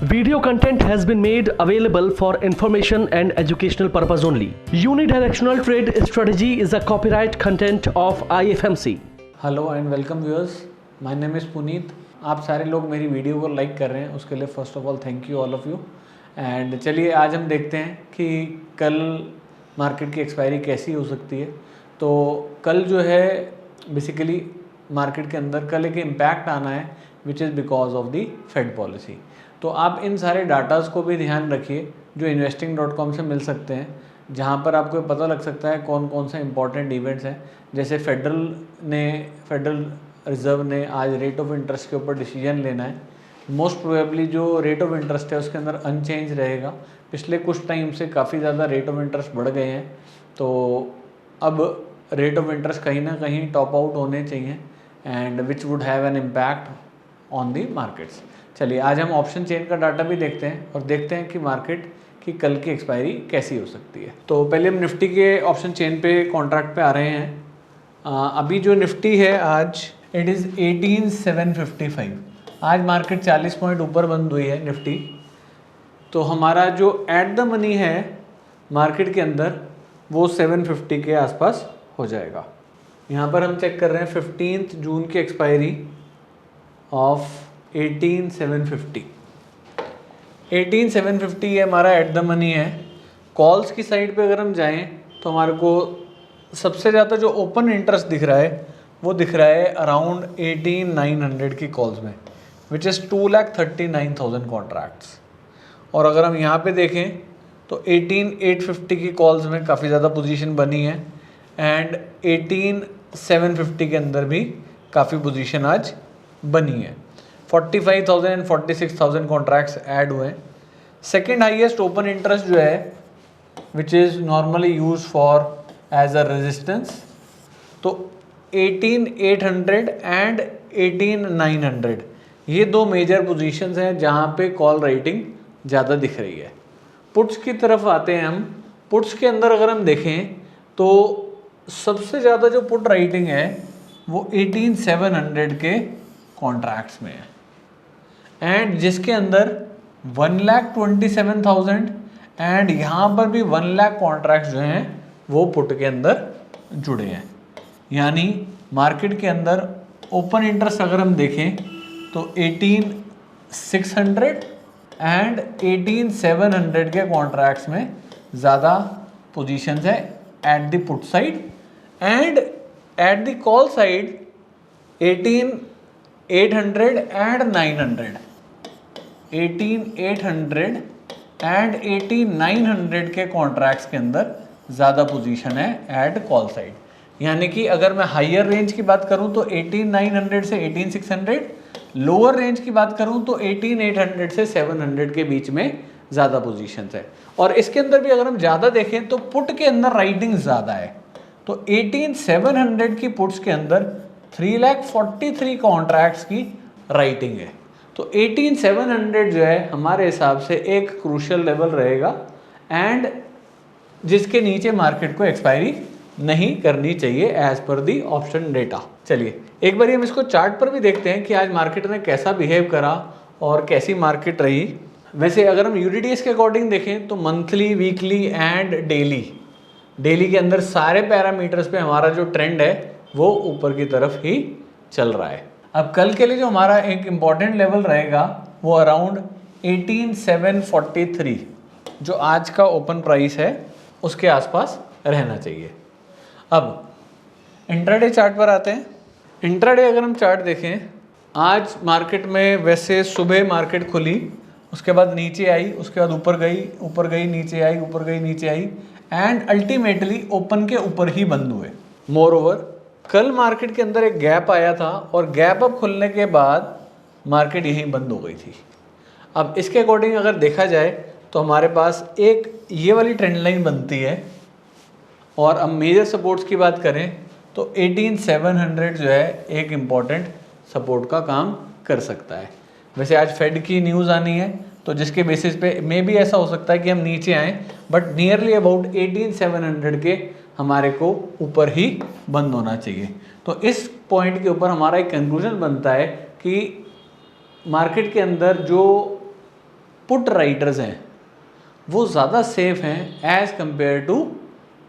Video content has been made available for information and educational purpose only. Unidirectional trade strategy is a copyright content of IFMC. Hello and welcome viewers, my name is Puneet. आप सारे लोग मेरी video को like कर रहे हैं, उसके लिए first of all thank you all of you. And चलिए आज हम देखते हैं कि कल मार्केट की एक्सपायरी कैसी हो सकती है। तो कल जो है बेसिकली मार्केट के अंदर कल एक इम्पैक्ट आना है which is because of the Fed policy. तो आप इन सारे डाटाज़ को भी ध्यान रखिए जो investing.com से मिल सकते हैं, जहाँ पर आपको पता लग सकता है कौन कौन सा इंपॉर्टेंट इवेंट्स हैं। जैसे फेडरल रिज़र्व ने आज रेट ऑफ इंटरेस्ट के ऊपर डिसीजन लेना है। मोस्ट प्रोबेबली जो रेट ऑफ इंटरेस्ट है उसके अंदर अनचेंज रहेगा। पिछले कुछ टाइम से काफ़ी ज़्यादा रेट ऑफ इंटरेस्ट बढ़ गए हैं, तो अब रेट ऑफ इंटरेस्ट कहीं ना कहीं टॉप आउट होने चाहिए and which would have an impact on the markets. चलिए आज हम ऑप्शन चेन का डाटा भी देखते हैं और देखते हैं कि मार्केट की कल की एक्सपायरी कैसी हो सकती है। तो पहले हम निफ्टी के ऑप्शन चेन पे कॉन्ट्रैक्ट पे आ रहे हैं। अभी जो निफ्टी है आज इट इज़ 18755। आज मार्केट 40 पॉइंट ऊपर बंद हुई है निफ्टी। तो हमारा जो एट द मनी है मार्केट के अंदर वो 750 के आसपास हो जाएगा। यहाँ पर हम चेक कर रहे हैं 15 जून की एक्सपायरी ऑफ 18750। 18750 ये हमारा एट द मनी है। कॉल्स की साइड पे अगर हम जाएं तो हमारे को सबसे ज़्यादा जो ओपन इंटरेस्ट दिख रहा है वो दिख रहा है अराउंड 18900 की कॉल्स में, विच इज़ 2,39,000 कॉन्ट्रैक्ट्स। और अगर हम यहाँ पे देखें तो 18850 की कॉल्स में काफ़ी ज़्यादा पोजीशन बनी है एंड 18750 के अंदर भी काफ़ी पोजीशन आज बनी है। 45,000 एंड 46,000 कॉन्ट्रैक्ट्स ऐड हुए हैं। सेकेंड हाईएस्ट ओपन इंटरेस्ट जो है which is normally use for as a resistance, तो 18,800 एंड 18,900 ये दो मेजर पोजीशंस हैं जहाँ पे कॉल रेटिंग ज़्यादा दिख रही है। पुट्स की तरफ आते हैं हम। पुट्स के अंदर अगर हम देखें तो सबसे ज़्यादा जो पुट राइटिंग है वो 18,700 के कॉन्ट्रैक्ट्स में है एंड जिसके अंदर 1,27,000 एंड यहाँ पर भी 1 लाख कॉन्ट्रैक्ट्स जो हैं वो पुट के अंदर जुड़े हैं। यानी मार्केट के अंदर ओपन इंटरेस्ट अगर हम देखें तो 18,600 एंड 18,700 के कॉन्ट्रैक्ट्स में ज़्यादा पोजीशंस है at the put side and at the call side 18,800 and 900, 18,800 and 18,900 के कॉन्ट्रैक्ट्स के अंदर ज़्यादा पोजीशन है एट कॉल साइड। यानी कि अगर मैं हाइयर रेंज की बात करूं तो 18,900 से 18,600, लोअर रेंज की बात करूं तो 18,800 से 700 के बीच में ज़्यादा पोजीशंस है। और इसके अंदर भी अगर हम ज़्यादा देखें तो पुट के अंदर राइटिंग ज़्यादा है। तो 18,700 की पुट्स के अंदर 3,43,000 कॉन्ट्रैक्ट्स की राइटिंग है। तो 18,700 जो है हमारे हिसाब से एक क्रूशियल लेवल रहेगा एंड जिसके नीचे मार्केट को एक्सपायरी नहीं करनी चाहिए as per the option data. चलिए एक बार हम इसको चार्ट पर भी देखते हैं कि आज मार्केट ने कैसा बिहेव करा और कैसी मार्केट रही। वैसे अगर हम यूडीटीएस के अकॉर्डिंग देखें तो मंथली, वीकली एंड डेली के अंदर सारे पैरामीटर्स पे हमारा जो ट्रेंड है वो ऊपर की तरफ ही चल रहा है। अब कल के लिए जो हमारा एक इम्पॉर्टेंट लेवल रहेगा वो अराउंड 18,743 जो आज का ओपन प्राइस है उसके आसपास रहना चाहिए। अब इंट्राडे चार्ट पर आते हैं। इंट्राडे अगर हम चार्ट देखें, आज मार्केट में वैसे सुबह मार्केट खुली, उसके बाद नीचे आई, उसके बाद ऊपर गई नीचे आई, ऊपर गई नीचे आई एंड अल्टीमेटली ओपन के ऊपर ही बंद हुए। मोर ओवर कल मार्केट के अंदर एक गैप आया था और गैप अप खुलने के बाद मार्केट यहीं बंद हो गई थी। अब इसके अकॉर्डिंग अगर देखा जाए तो हमारे पास एक ये वाली ट्रेंड लाइन बनती है और अब मेजर सपोर्ट्स की बात करें तो 18,700 जो है एक इम्पॉर्टेंट सपोर्ट का काम कर सकता है। वैसे आज फेड की न्यूज़ आनी है तो जिसके बेसिस पे मे भी ऐसा हो सकता है कि हम नीचे आएँ, बट नियरली अबाउट 18,700 के हमारे को ऊपर ही बंद होना चाहिए। तो इस पॉइंट के ऊपर हमारा एक कंक्लूजन बनता है कि मार्केट के अंदर जो पुट राइटर्स हैं वो ज़्यादा सेफ हैं as compare to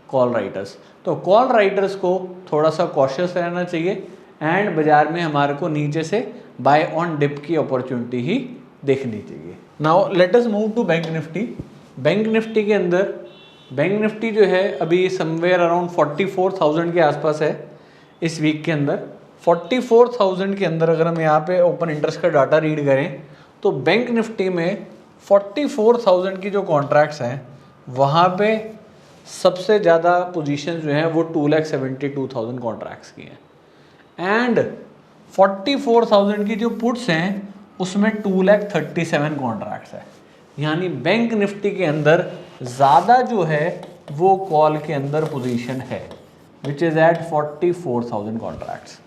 call writers. तो कॉल राइटर्स को थोड़ा सा कॉशियस रहना चाहिए एंड बाज़ार में हमारे को नीचे से बाय ऑन डिप की अपॉर्चुनिटी ही देखनी चाहिए। Now let us move to Bank Nifty. Bank Nifty के अंदर बैंक निफ्टी जो है अभी समवेयर अराउंड 44,000 के आसपास है इस वीक के अंदर। 44,000 के अंदर अगर हम यहाँ पे ओपन इंटरेस्ट का डाटा रीड करें तो बैंक निफ्टी में 44,000 की जो कॉन्ट्रैक्ट्स हैं वहाँ पे सबसे ज़्यादा पोजीशन जो है वो 2,72,000 कॉन्ट्रैक्ट्स की हैं एंड 44,000 की जो पुट्स हैं उसमें 2,37,000 कॉन्ट्रैक्ट्स है। यानी बैंक निफ्टी के अंदर ज़्यादा जो है वो कॉल के अंदर पोजीशन है विच इज़ एट 44,000 कॉन्ट्रैक्ट्स,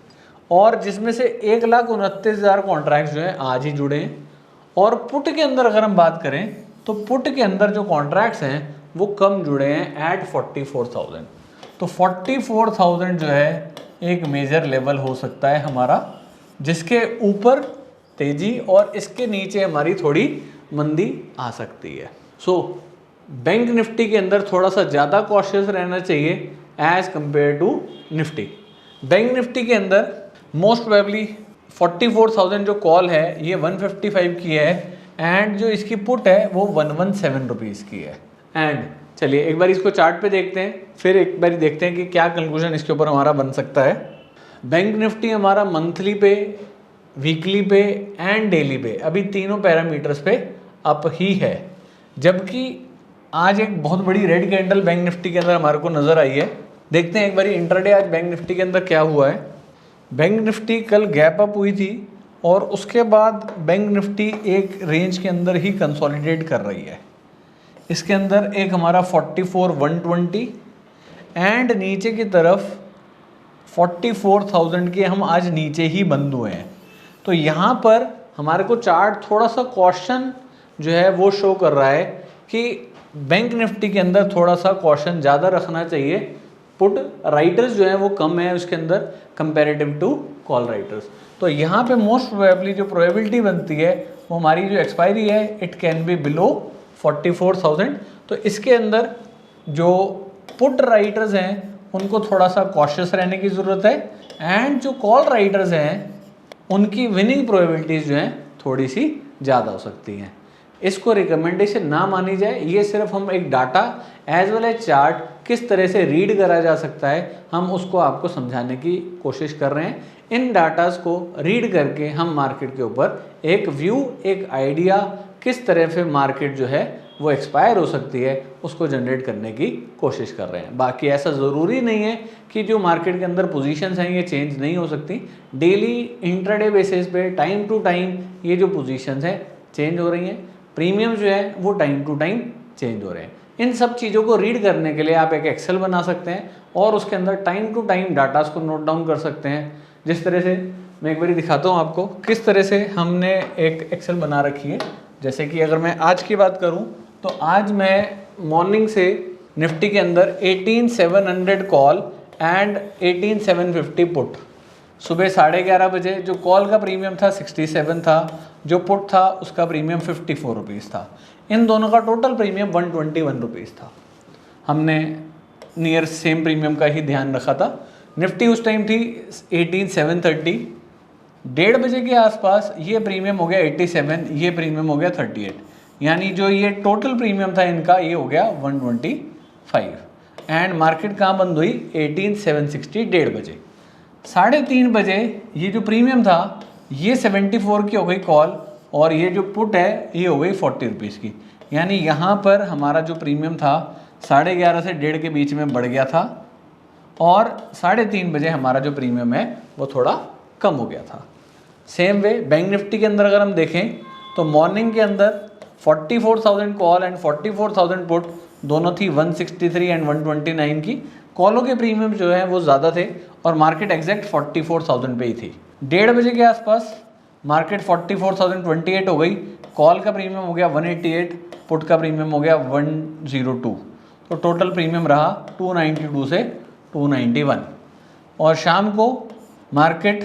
और जिसमें से 1,29,000 कॉन्ट्रैक्ट्स जो है आज ही जुड़े हैं। और पुट के अंदर अगर हम बात करें तो पुट के अंदर जो कॉन्ट्रैक्ट्स हैं वो कम जुड़े हैं एट 44,000। तो 44,000 जो है एक मेजर लेवल हो सकता है हमारा, जिसके ऊपर तेजी और इसके नीचे हमारी थोड़ी मंदी आ सकती है। सो बैंक निफ्टी के अंदर थोड़ा सा ज़्यादा कॉशियस रहना चाहिए as compare to Nifty. Bank Nifty के अंदर मोस्ट प्रोबेबली 44,000 जो कॉल है ये 155 की है एंड जो इसकी पुट है वो 117 रुपीज़ की है। एंड चलिए एक बार इसको चार्ट पे देखते हैं, फिर एक बार देखते हैं कि क्या कंक्लूजन इसके ऊपर हमारा बन सकता है। बैंक निफ्टी हमारा मंथली पे, वीकली पे एंड डेली पे अभी तीनों पैरामीटर्स पे अप ही है, जबकि आज एक बहुत बड़ी रेड कैंडल बैंक निफ्टी के अंदर हमारे को नज़र आई है। देखते हैं एक बार इंट्राडे आज बैंक निफ्टी के अंदर क्या हुआ है। बैंक निफ्टी कल गैप अप हुई थी और उसके बाद बैंक निफ्टी एक रेंज के अंदर ही कंसोलिडेट कर रही है। इसके अंदर एक हमारा 44,120 एंड नीचे की तरफ 44,000 के हम आज नीचे ही बंद हुए हैं। तो यहाँ पर हमारे को चार्ट थोड़ा सा कॉशन जो है वो शो कर रहा है कि बैंक निफ्टी के अंदर थोड़ा सा कॉशन ज़्यादा रखना चाहिए। पुट राइटर्स जो है वो कम है उसके अंदर कंपैरेटिव टू कॉल राइटर्स। तो यहाँ पे मोस्ट प्रोबेबली जो प्रोबेबिलिटी बनती है वो हमारी जो एक्सपायरी है इट कैन बी बिलो 44,000। तो इसके अंदर जो पुट राइटर्स हैं उनको थोड़ा सा कॉशियस रहने की ज़रूरत है एंड जो कॉल राइटर्स हैं उनकी विनिंग प्रोबेबिलिटीज़ जो हैं थोड़ी सी ज़्यादा हो सकती हैं। इसको रिकमेंडेशन ना मानी जाए, ये सिर्फ हम एक data as well as chart किस तरह से रीड करा जा सकता है हम उसको आपको समझाने की कोशिश कर रहे हैं। इन डाटास को रीड करके हम मार्केट के ऊपर एक व्यू, एक आइडिया किस तरह से मार्केट जो है वो एक्सपायर हो सकती है उसको जनरेट करने की कोशिश कर रहे हैं। बाकी ऐसा ज़रूरी नहीं है कि जो मार्केट के अंदर पोजीशंस हैं ये चेंज नहीं हो सकती। डेली इंट्राडे बेसिस पे टाइम टू टाइम ये जो पोजीशंस हैं चेंज हो रही हैं, प्रीमियम जो है वो टाइम टू टाइम चेंज हो रहे हैं। इन सब चीज़ों को रीड करने के लिए आप एक एक्सेल बना सकते हैं और उसके अंदर टाइम टू टाइम डाटास को नोट डाउन कर सकते हैं। जिस तरह से मैं एक बार दिखाता हूँ आपको किस तरह से हमने एक एक्सेल बना रखी है। जैसे कि अगर मैं आज की बात करूँ तो आज मैं मॉर्निंग से निफ्टी के अंदर 18,700 कॉल एंड 18,750 पुट, सुबह 11:30 बजे जो कॉल का प्रीमियम था 67 था, जो पुट था उसका प्रीमियम 54 रुपीज़ था। इन दोनों का टोटल प्रीमियम 121 रुपीज़ था। हमने नियर सेम प्रीमियम का ही ध्यान रखा था। निफ्टी उस टाइम थी 18,730, 1:30 बजे के आसपास ये प्रीमियम हो गया 87, ये प्रीमियम हो गया 38, यानी जो ये टोटल प्रीमियम था इनका ये हो गया 125 एंड मार्केट कहाँ बंद हुई 18,760 1:30 बजे। 3:30 बजे ये जो प्रीमियम था ये 74 की हो गई कॉल और ये जो पुट है ये हो गई 40 रुपीज़ की। यानी यहाँ पर हमारा जो प्रीमियम था 11:30 से 1:30 के बीच में बढ़ गया था और 3:30 बजे हमारा जो प्रीमियम है वो थोड़ा कम हो गया था। सेम वे बैंक निफ्टी के अंदर अगर हम देखें तो मॉर्निंग के अंदर 44,000 कॉल एंड 44,000 पुट दोनों थी 163 एंड 129 की। कॉलों के प्रीमियम जो है वो ज़्यादा थे और मार्केट एग्जैक्ट 44,000 पे ही थी। 1:30 बजे के आसपास मार्केट 44,028 हो गई, कॉल का प्रीमियम हो गया 188, पुट का प्रीमियम हो गया 102, तो टोटल प्रीमियम रहा 292 से 291। और शाम को मार्केट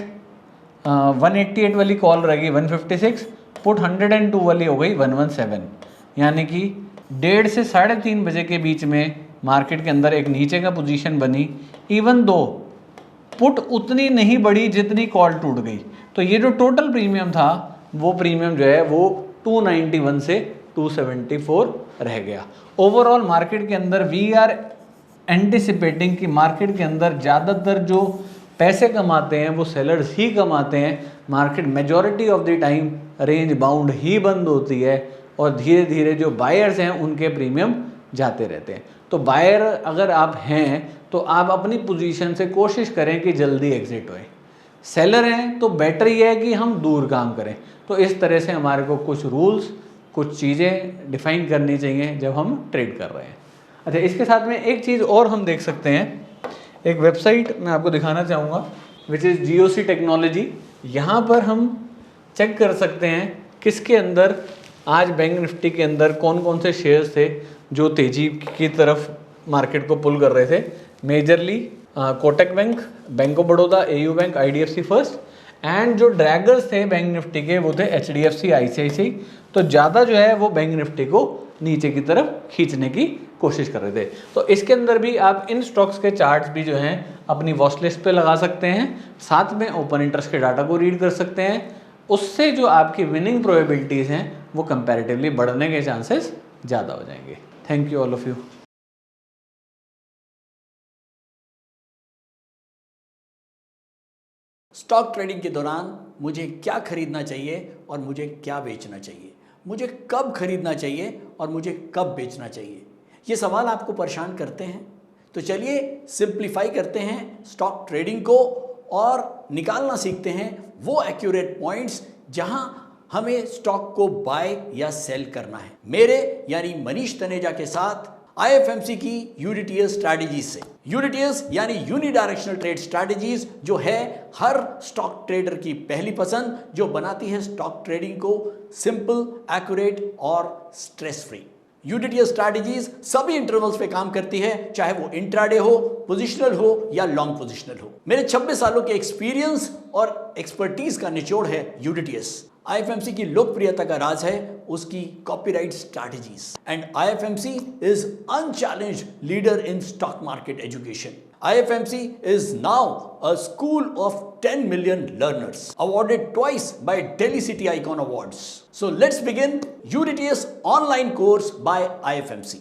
188 वाली कॉल रहेगी 156 पुट 102 वाली हो गई 117, यानी कि 1:30 से 3:30 बजे के बीच में मार्केट के अंदर एक नीचे का पोजीशन बनी, इवन दो पुट उतनी नहीं बढ़ी जितनी कॉल टूट गई। तो ये जो टोटल प्रीमियम था वो प्रीमियम जो है वो 291 से 274 रह गया। ओवरऑल मार्केट के अंदर वी आर एंटिसिपेटिंग कि मार्केट के अंदर ज़्यादातर जो पैसे कमाते हैं वो सेलर्स ही कमाते हैं। Market majority of the time range bound ही बंद होती है और धीरे धीरे जो बायर्स हैं उनके प्रीमियम जाते रहते हैं। तो बायर अगर आप हैं तो आप अपनी पोजीशन से कोशिश करें कि जल्दी एग्जिट होए। सेलर हैं तो बेटर ही है कि हम दूर काम करें। तो इस तरह से हमारे को कुछ रूल्स, कुछ चीज़ें डिफाइन करनी चाहिए जब हम ट्रेड कर रहे हैं। अच्छा, इसके साथ में एक चीज़ और हम देख सकते हैं, एक वेबसाइट मैं आपको दिखाना चाहूँगा विच इज़ GOC टेक्नोलॉजी। यहाँ पर हम चेक कर सकते हैं किसके अंदर आज बैंक निफ्टी के अंदर कौन कौन से शेयर्स थे जो तेजी की तरफ मार्केट को पुल कर रहे थे। Majorly Kotak bank, bank of Baroda, AU bank, IDFC first, and जो ड्रैगर्स थे बैंक निफ्टी के वो थे HDFC, ICICI। तो ज़्यादा जो है वो बैंक निफ्टी को नीचे की तरफ खींचने की कोशिश कर रहे थे। तो इसके अंदर भी आप इन स्टॉक्स के चार्ट्स भी जो हैं अपनी वॉच लिस्ट पे लगा सकते हैं, साथ में ओपन इंटरेस्ट के डाटा को रीड कर सकते हैं। उससे जो आपकी विनिंग प्रोबेबिलिटीज़ हैं वो कंपैरेटिवली बढ़ने के चांसेस ज़्यादा हो जाएंगे। Thank you all of you. Stock trading के दौरान मुझे क्या खरीदना चाहिए और मुझे क्या बेचना चाहिए, मुझे कब खरीदना चाहिए और मुझे कब बेचना चाहिए, ये सवाल आपको परेशान करते हैं। तो चलिए सिंप्लीफाई करते हैं स्टॉक ट्रेडिंग को और निकालना सीखते हैं वो एक्यूरेट पॉइंट्स जहां हमें स्टॉक को बाय या सेल करना है। मेरे यानी मनीष तनेजा के साथ IFMC की यूनिटीएस स्ट्रैटेजीज से। यूनिटीएस यानी यूनिडायरेक्शनल ट्रेड स्ट्रैटेजीज, जो है हर स्टॉक ट्रेडर की पहली पसंद, जो बनाती है स्टॉक ट्रेडिंग को सिंपल, एक्यूरेट और स्ट्रेस फ्री। यूनिटीएस स्ट्रैटेजीज सभी इंटरवल्स पे काम करती है, चाहे वो इंट्राडे हो, पोजिशनल हो या लॉन्ग पोजिशनल हो। मेरे 26 सालों के एक्सपीरियंस और एक्सपर्टीज का निचोड़ है यूनिटीएस। IFMC की लोकप्रियता का राज है उसकी copyright strategies, and IFMC is unchallenged leader in stock market education. IFMC is now a school of 10 million learners, awarded twice by Delhi City Icon Awards. So let's begin UDTS online course by IFMC.